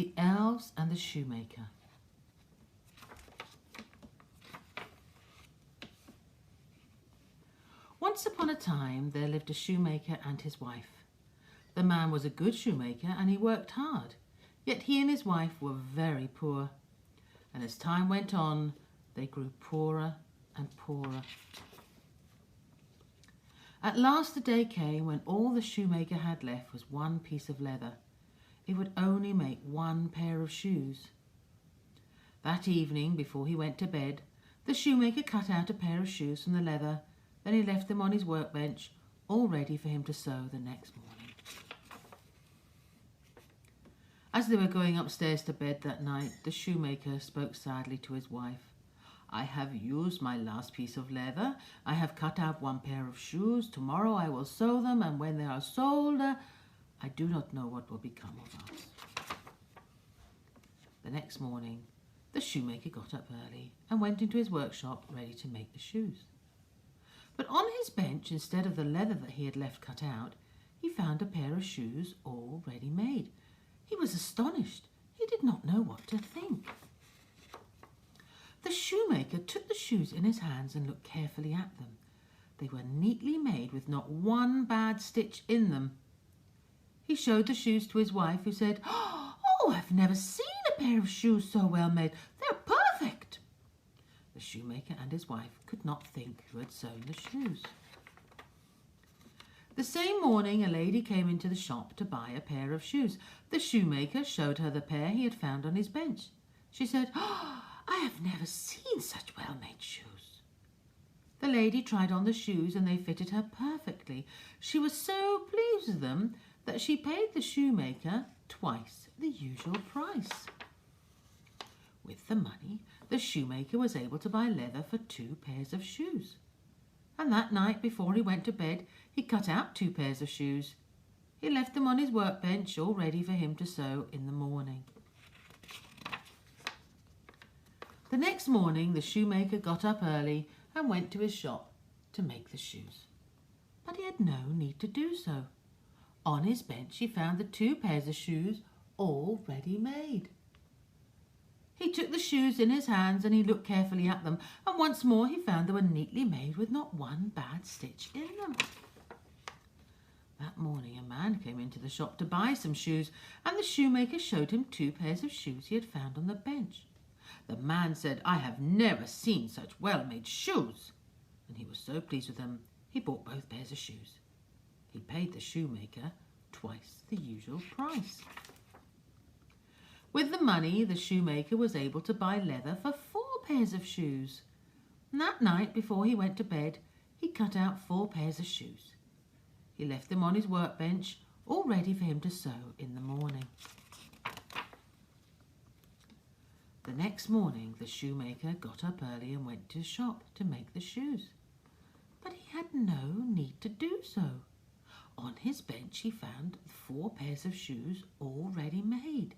The Elves and the Shoemaker. Once upon a time there lived a shoemaker and his wife. The man was a good shoemaker and he worked hard, yet he and his wife were very poor. And as time went on, they grew poorer and poorer. At last the day came when all the shoemaker had left was one piece of leather. It would only make one pair of shoes. That evening, before he went to bed, the shoemaker cut out a pair of shoes from the leather. Then he left them on his workbench, all ready for him to sew the next morning. As they were going upstairs to bed that night, the shoemaker spoke sadly to his wife. "I have used my last piece of leather. I have cut out one pair of shoes. Tomorrow I will sew them, and when they are sold, I do not know what will become of us." The next morning, the shoemaker got up early and went into his workshop ready to make the shoes. But on his bench, instead of the leather that he had left cut out, he found a pair of shoes all ready made. He was astonished. He did not know what to think. The shoemaker took the shoes in his hands and looked carefully at them. They were neatly made with not one bad stitch in them. He showed the shoes to his wife, who said, "Oh, I've never seen a pair of shoes so well made. They're perfect." The shoemaker and his wife could not think who had sewn the shoes. The same morning a lady came into the shop to buy a pair of shoes. The shoemaker showed her the pair he had found on his bench. She said, "I have never seen such well-made shoes." The lady tried on the shoes and they fitted her perfectly. She was so pleased with them that she paid the shoemaker twice the usual price. With the money, the shoemaker was able to buy leather for 2 pairs of shoes. And that night, before he went to bed, he cut out 2 pairs of shoes. He left them on his workbench, all ready for him to sew in the morning. The next morning, the shoemaker got up early and went to his shop to make the shoes. But he had no need to do so. On his bench, he found the 2 pairs of shoes all ready made. He took the shoes in his hands and he looked carefully at them, and once more he found they were neatly made with not one bad stitch in them. That morning a man came into the shop to buy some shoes, and the shoemaker showed him 2 pairs of shoes he had found on the bench. The man said, "I have never seen such well-made shoes," and he was so pleased with them, he bought both pairs of shoes. He paid the shoemaker twice the usual price. With the money, the shoemaker was able to buy leather for 4 pairs of shoes. And that night, before he went to bed, he cut out 4 pairs of shoes. He left them on his workbench, all ready for him to sew in the morning. The next morning, the shoemaker got up early and went to his shop to make the shoes. But he had no need to do so. On his bench, he found 4 pairs of shoes all ready made.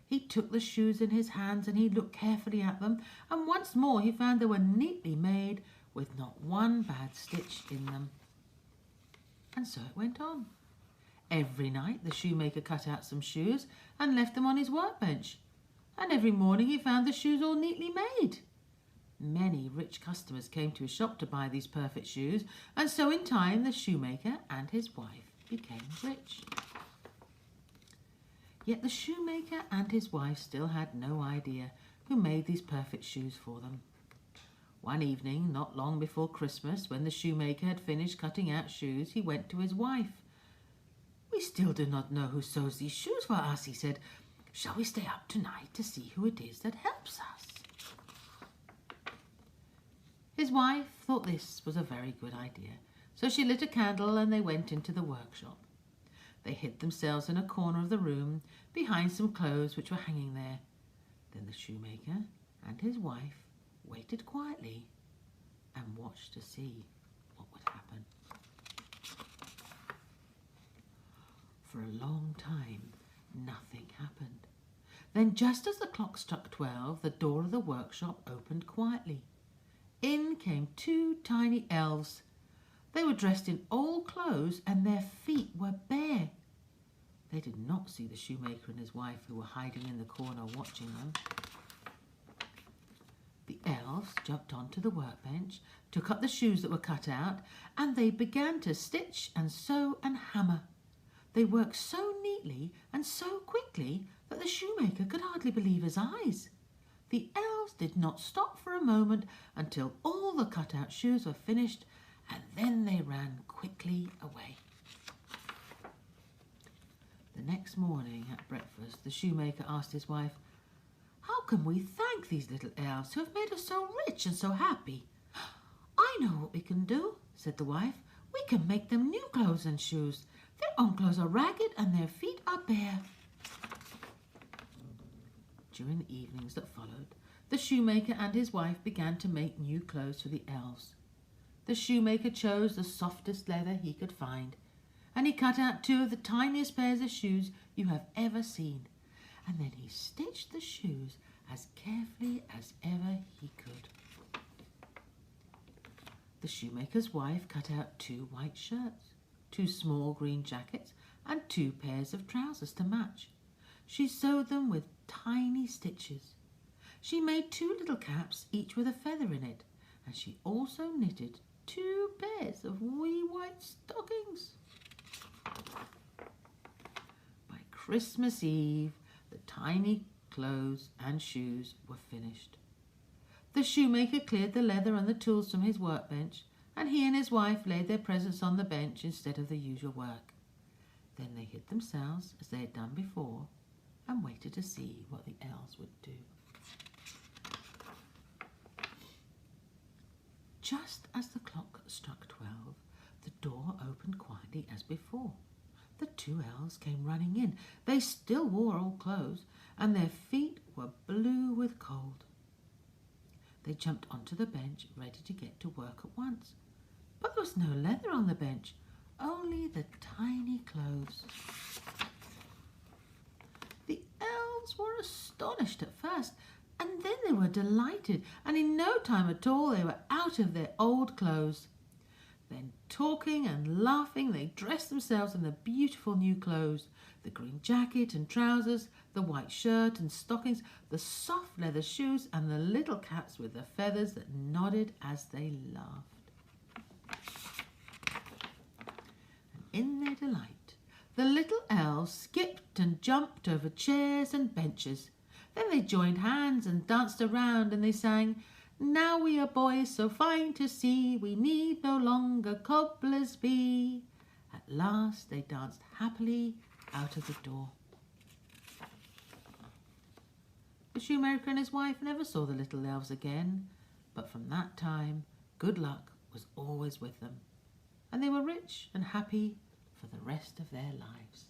He took the shoes in his hands and he looked carefully at them, and once more he found they were neatly made with not one bad stitch in them. And so it went on. Every night the shoemaker cut out some shoes and left them on his workbench, and every morning he found the shoes all neatly made. Many rich customers came to his shop to buy these perfect shoes, and so in time the shoemaker and his wife became rich. Yet the shoemaker and his wife still had no idea who made these perfect shoes for them. One evening, not long before Christmas, when the shoemaker had finished cutting out shoes, he went to his wife. "We still do not know who sews these shoes for us," he said. "Shall we stay up tonight to see who it is that helps us?" His wife thought this was a very good idea, so she lit a candle and they went into the workshop. They hid themselves in a corner of the room, behind some clothes which were hanging there. Then the shoemaker and his wife waited quietly and watched to see what would happen. For a long time, nothing happened. Then, just as the clock struck 12, the door of the workshop opened quietly. In came 2 tiny elves. They were dressed in old clothes and their feet were bare. They did not see the shoemaker and his wife, who were hiding in the corner watching them. The elves jumped onto the workbench, took up the shoes that were cut out, and they began to stitch and sew and hammer. They worked so neatly and so quickly that the shoemaker could hardly believe his eyes. The elves did not stop for a moment until all the cut-out shoes were finished, and then they ran quickly away. The next morning at breakfast, the shoemaker asked his wife, "How can we thank these little elves who have made us so rich and so happy?" "I know what we can do," said the wife. "We can make them new clothes and shoes. Their own clothes are ragged and their feet are bare." During the evenings that followed, the shoemaker and his wife began to make new clothes for the elves. The shoemaker chose the softest leather he could find, and he cut out 2 of the tiniest pairs of shoes you have ever seen, and then he stitched the shoes as carefully as ever he could. The shoemaker's wife cut out 2 white shirts, 2 small green jackets, and 2 pairs of trousers to match. She sewed them with tiny stitches. She made 2 little caps, each with a feather in it, and she also knitted 2 pairs of wee white stockings. By Christmas Eve, the tiny clothes and shoes were finished. The shoemaker cleared the leather and the tools from his workbench, and he and his wife laid their presents on the bench instead of the usual work. Then they hid themselves, as they had done before, and waited to see what the elves would do. Just as the clock struck 12, the door opened quietly as before. The 2 elves came running in. They still wore old clothes, and their feet were blue with cold. They jumped onto the bench, ready to get to work at once. But there was no leather on the bench, only the tiny clothes. The elves were astonished at first, and then they were delighted, and in no time at all they were out of their old clothes. Then, talking and laughing, they dressed themselves in the beautiful new clothes, the green jacket and trousers, the white shirt and stockings, the soft leather shoes, and the little caps with the feathers that nodded as they laughed. And in their delight, the little elves skipped and jumped over chairs and benches. Then they joined hands and danced around, and they sang, "Now we are boys so fine to see, we need no longer cobblers be." At last they danced happily out of the door. The shoemaker and his wife never saw the little elves again, but from that time good luck was always with them, and they were rich and happy for the rest of their lives.